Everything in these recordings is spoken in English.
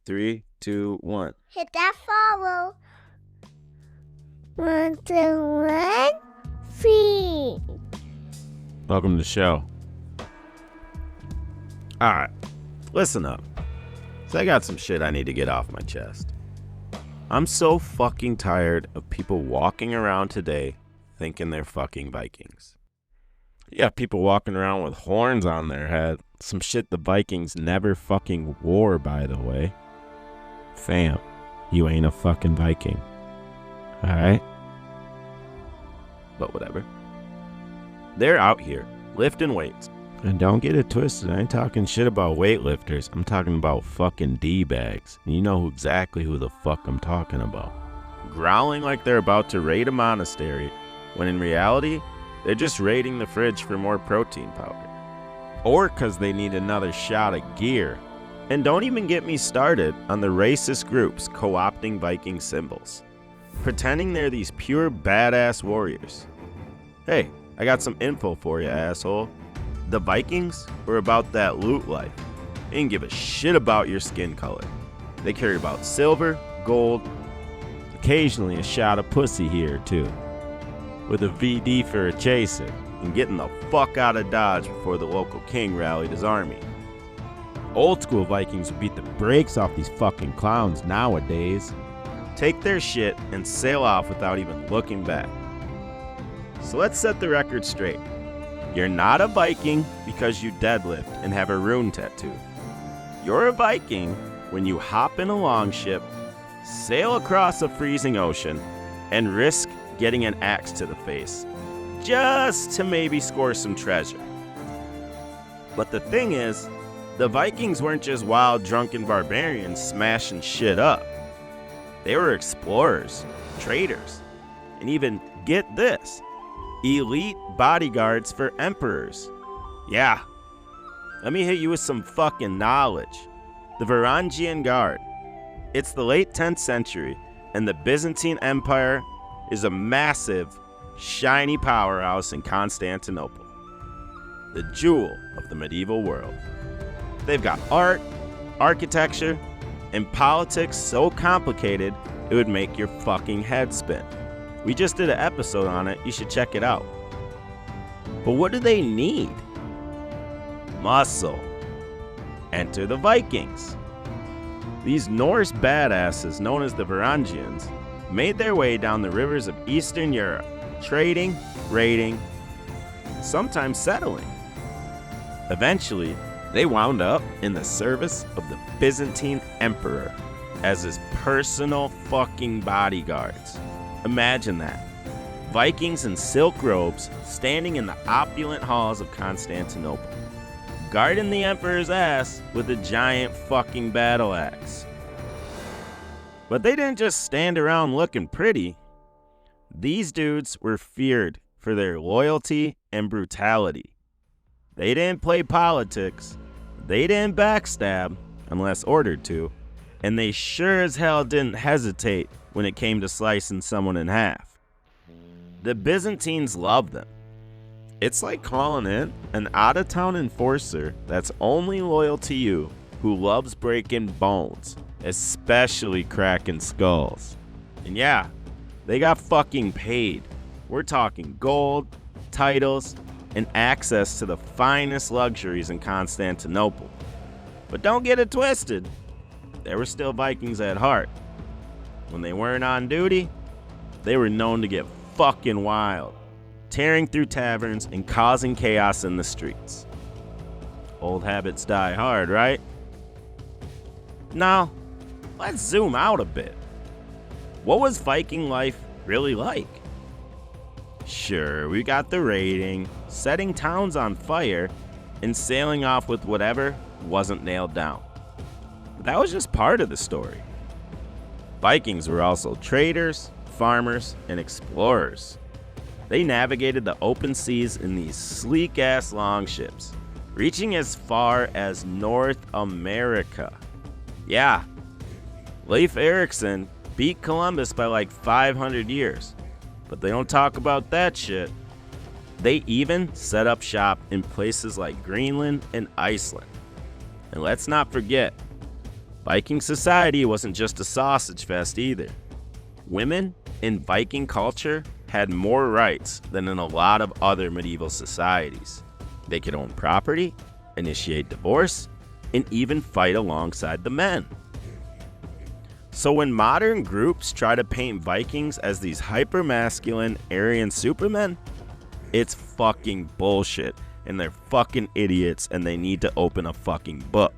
3, 2, 1. Hit that follow. 1, 2, 1, 3. Welcome to the show. Alright, listen up. So I got some shit I need to get off my chest. I'm so fucking tired of people walking around today thinking they're fucking Vikings. You got people walking around with horns on their head. Some shit the Vikings never fucking wore, by the way. Fam, you ain't a fucking Viking. Alright? But whatever. They're out here, lifting weights. And don't get it twisted, I ain't talking shit about weightlifters. I'm talking about fucking D-bags. And you know exactly who the fuck I'm talking about. Growling like they're about to raid a monastery, when in reality, they're just raiding the fridge for more protein powder. Or because they need another shot of gear. And don't even get me started on the racist groups co-opting Viking symbols, pretending they're these pure badass warriors. Hey, I got some info for you, asshole. The Vikings were about that loot life. They didn't give a shit about your skin color. They cared about silver, gold, occasionally a shot of pussy here too, with a VD for a chaser, and getting the fuck out of Dodge before the local king rallied his army. Old school Vikings would beat the brakes off these fucking clowns nowadays, take their shit and sail off without even looking back. So let's set the record straight. You're not a Viking because you deadlift and have a rune tattoo. You're a Viking when you hop in a longship, sail across a freezing ocean, and risk getting an axe to the face, just to maybe score some treasure. But the thing is, the Vikings weren't just wild, drunken barbarians smashing shit up. They were explorers, traders, and even, get this, elite bodyguards for emperors. Yeah, let me hit you with some fucking knowledge. The Varangian Guard. It's the late 10th century, and the Byzantine Empire is a massive, shiny powerhouse in Constantinople, the jewel of the medieval world. They've got art, architecture, and politics so complicated it would make your fucking head spin. We just did an episode on it, you should check it out. But what do they need? Muscle. Enter the Vikings. These Norse badasses, known as the Varangians, made their way down the rivers of Eastern Europe, trading, raiding, sometimes settling. Eventually, they wound up in the service of the Byzantine Emperor as his personal fucking bodyguards. Imagine that. Vikings in silk robes standing in the opulent halls of Constantinople, guarding the Emperor's ass with a giant fucking battle axe. But they didn't just stand around looking pretty. These dudes were feared for their loyalty and brutality. They didn't play politics, they didn't backstab unless ordered to, and they sure as hell didn't hesitate when it came to slicing someone in half. The Byzantines loved them. It's like calling in an out-of-town enforcer that's only loyal to you, who loves breaking bones, especially cracking skulls. And yeah, they got fucking paid. We're talking gold, titles, and access to the finest luxuries in Constantinople. But don't get it twisted, they were still Vikings at heart. When they weren't on duty, they were known to get fucking wild, tearing through taverns and causing chaos in the streets. Old habits die hard, right? Now, let's zoom out a bit. What was Viking life really like? Sure, we got the raiding, setting towns on fire, and sailing off with whatever wasn't nailed down. But that was just part of the story. Vikings were also traders, farmers, and explorers. They navigated the open seas in these sleek-ass longships, reaching as far as North America. Yeah, Leif Erikson beat Columbus by like 500 years. But they don't talk about that shit. They even set up shop in places like Greenland and Iceland. And let's not forget, Viking society wasn't just a sausage fest either. Women in Viking culture had more rights than in a lot of other medieval societies. They could own property, initiate divorce, and even fight alongside the men. So when modern groups try to paint Vikings as these hyper-masculine Aryan supermen, it's fucking bullshit, and they're fucking idiots, and they need to open a fucking book.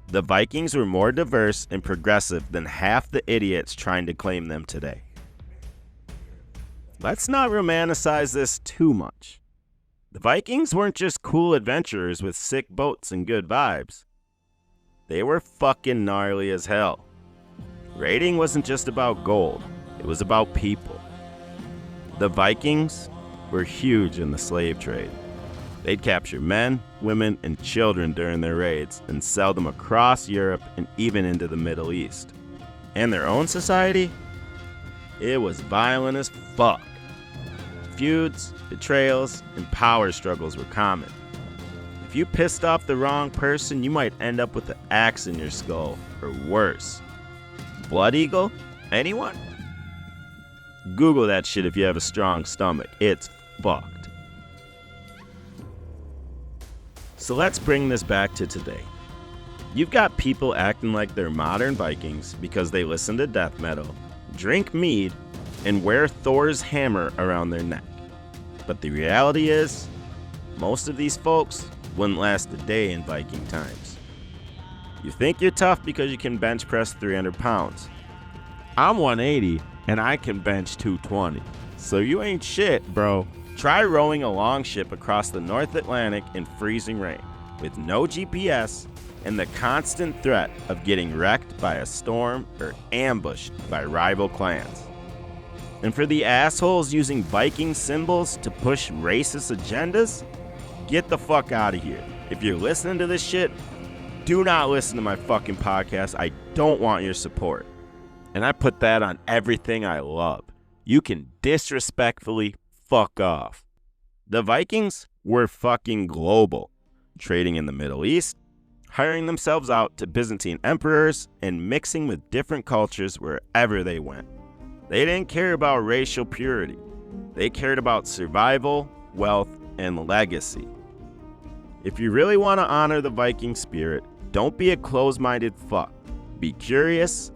The Vikings were more diverse and progressive than half the idiots trying to claim them today. Let's not romanticize this too much. The Vikings weren't just cool adventurers with sick boats and good vibes. They were fucking gnarly as hell. Raiding wasn't just about gold, it was about people. The Vikings were huge in the slave trade. They'd capture men, women, and children during their raids and sell them across Europe and even into the Middle East. And their own society? It was violent as fuck. Feuds, betrayals, and power struggles were common. If you pissed off the wrong person, you might end up with an axe in your skull, or worse. Blood Eagle? Anyone? Google that shit if you have a strong stomach. It's fucked. So let's bring this back to today. You've got people acting like they're modern Vikings because they listen to death metal, drink mead, and wear Thor's hammer around their neck. But the reality is, most of these folks wouldn't last a day in Viking times. You think you're tough because you can bench press 300 pounds. I'm 180 and I can bench 220. So you ain't shit, bro. Try rowing a longship across the North Atlantic in freezing rain with no GPS and the constant threat of getting wrecked by a storm or ambushed by rival clans. And for the assholes using Viking symbols to push racist agendas, get the fuck out of here. If you're listening to this shit, do not listen to my fucking podcast. I don't want your support. And I put that on everything I love. You can disrespectfully fuck off. The Vikings were fucking global, trading in the Middle East, hiring themselves out to Byzantine emperors, and mixing with different cultures wherever they went. They didn't care about racial purity. They cared about survival, wealth, and legacy. If you really want to honor the Viking spirit, don't be a closed-minded fuck. Be curious,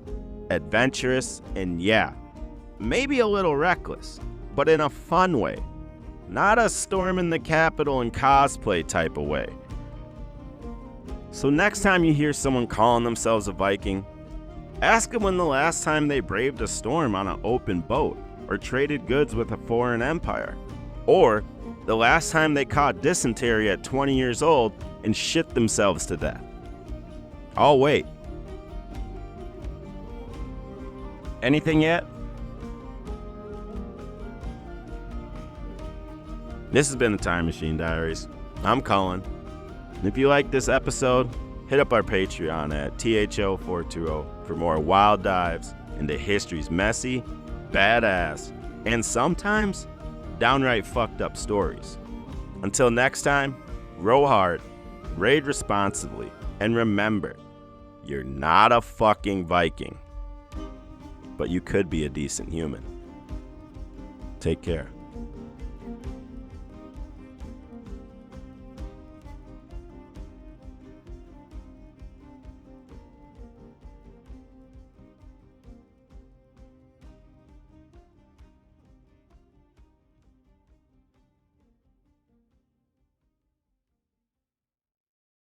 adventurous, and yeah, maybe a little reckless, but in a fun way. Not a storming the Capitol and cosplay type of way. So next time you hear someone calling themselves a Viking, ask them when the last time they braved a storm on an open boat or traded goods with a foreign empire. Or the last time they caught dysentery at 20 years old and shit themselves to death. I'll wait. Anything yet? This has been the Time Machine Diaries. I'm Cullen. And if you like this episode, hit up our Patreon at THO420 for more wild dives into history's messy, badass, and sometimes downright fucked up stories. Until next time, row hard, raid responsibly, and remember, you're not a fucking Viking, but you could be a decent human. Take care.